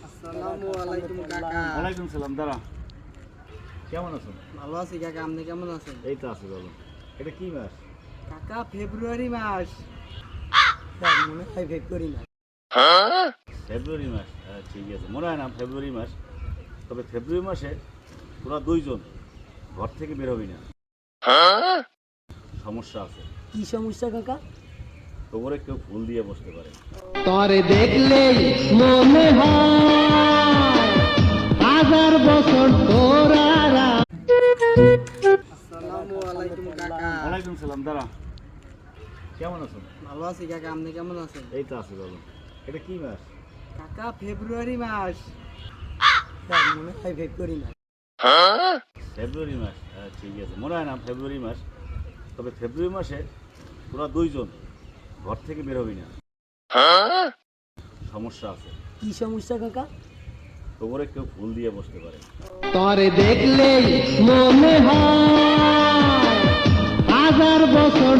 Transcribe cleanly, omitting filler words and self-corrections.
আসসালামু আলাইকুম কাকা। ওয়ালাইকুম সালাম। দাঁড়া, কেমন আছো? ভালো আছি কাকা, আপনি কেমন আছেন? এই তো আছি ভালো। এটা কি মাস? কাকা ফেব্রুয়ারি মাস। মনে হয় ফেব্রুয়ারি মাস। ফেব্রুয়ারি মাস? ঠিক আছে, মনে হয় না ফেব্রুয়ারি মাস। তবে ফেব্রুয়ারি মাসে তোরা দুইজন ঘর থেকে বের হবি না, সমস্যা আছে। কি সমস্যা কাকা? তোমরা কেউ ফুল দিয়ে বসতে পারে। তরে দেখলে মনে হয় 1000 বছর তোরারা। আসসালামু আলাইকুম কাকা। ওয়ালাইকুম সালাম। দাঁড়া, কেমন আছো? ভালো আছি কাকা, আপনি কেমন আছেন? এই তো আছি ভালো। এটা কি মাস? কাকা ফেব্রুয়ারি মাস। মনে হয় ফেব্রুয়ারি মাস। ফেব্রুয়ারি মাস? ঠিক আছে, মনে হয় না ফেব্রুয়ারি মাস। তবে ফেব্রুয়ারি মাসে তোরা দুইজন ঘর থেকে বের হবি না, সমস্যা আছে। কি সমস্যা কাকা? তোমরা কেউ ফুল দিয়ে বসতে পারে। তরে দেখলে মনে হয় 1000 বছর